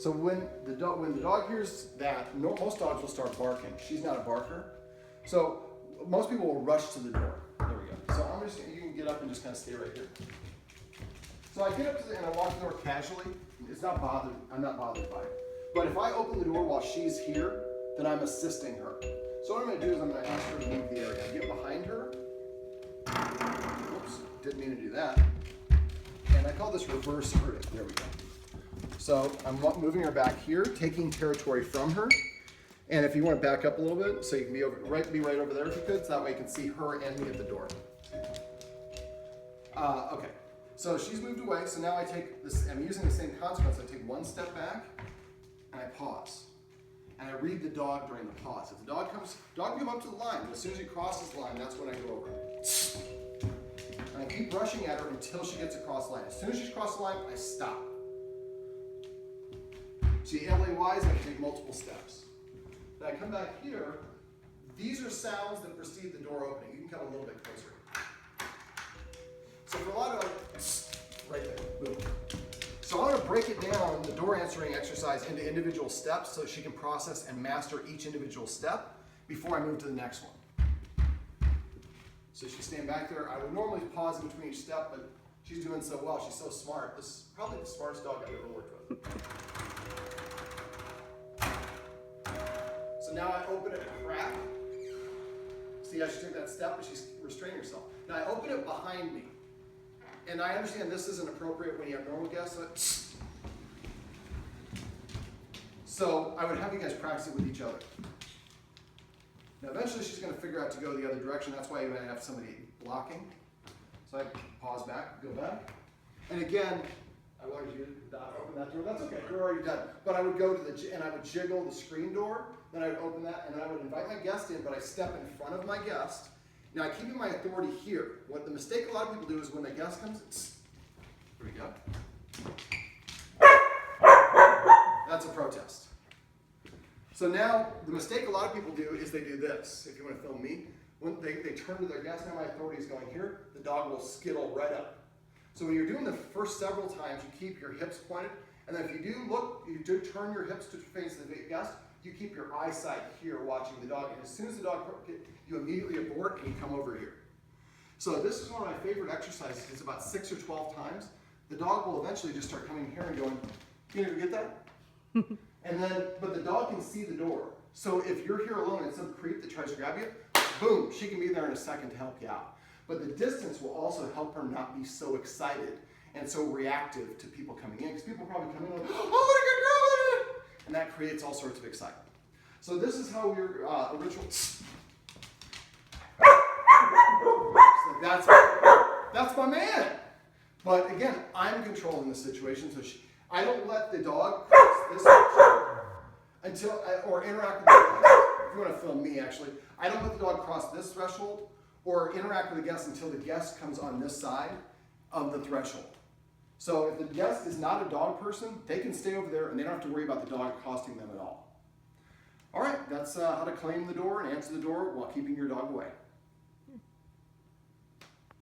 So when the dog hears that, most dogs will start barking. She's not a barker. So most people will rush to the door. There we go. So you can get up and just kind of stay right here. So I get up and I walk the door casually. It's not bothered. I'm not bothered by it. But if I open the door while she's here, then I'm assisting her. So what I'm going to do is I'm going to ask her to move the area. Get behind her. Oops, didn't mean to do that. And I call this reverse herding. There we go. So I'm moving her back here, taking territory from her. And if you want to back up a little bit, so you can be right over there if you could, so that way you can see her and me at the door. Okay, so she's moved away, so now I take this, I'm using the same consequence. I take one step back, and I pause. And I read the dog during the pause. If the dog can come up to the line, but as soon as he crosses the line, that's when I go over. And I keep rushing at her until she gets across the line. As soon as she's crossed the line, I stop. See, LA-wise, I can take multiple steps. Then I come back here. These are sounds that precede the door opening. You can come a little bit closer. So for a lot of, right there, boom. So I want to break it down, the door answering exercise, into individual steps so she can process and master each individual step before I move to the next one. So she's standing back there. I would normally pause in between each step, but she's doing so well. She's so smart. This is probably the smartest dog I've ever worked with. So now I open it and crack. See how she took that step, but she's restraining herself. Now I open it behind me. And I understand this isn't appropriate when you have normal guests. So I would have you guys practice it with each other. Now eventually she's going to figure out to go the other direction. That's why you're going to have somebody blocking. So I pause back, go back. And again, I wanted you to not open that door. That's okay, we're already done. But I would go to and I would jiggle the screen door. Then I would open that, and then I would invite my guest in, but I step in front of my guest. Now I keep my authority here. What the mistake a lot of people do is when the guest comes, here we go. That's a protest. So now the mistake a lot of people do is they do this. If you want to film me, when they turn to their guest, now my authority is going here, the dog will skittle right up. So when you're doing the first several times, you keep your hips pointed, and then if you do turn your hips to face the guest, you keep your eyesight here watching the dog, and as soon as the dog, you immediately abort and you come over here. So this is one of my favorite exercises. It's about 6 or 12 times. The dog will eventually just start coming here and going, you get that? And then, but the dog can see the door. So if you're here alone and some creep that tries to grab you, boom, she can be there in a second to help you out. But the distance will also help her not be so excited and so reactive to people coming in. Because people probably come in like, oh, what a good girl! And that creates all sorts of excitement. So this is how your ritual. So that's my man. But again, I'm controlling the situation, so I don't let the dog cross this until or interact with the guest. If you want to film me, actually, I don't let the dog cross this threshold or interact with the guest until the guest comes on this side of the threshold. So if the guest is not a dog person, they can stay over there and they don't have to worry about the dog accosting them at all. All right, that's how to claim the door and answer the door while keeping your dog away.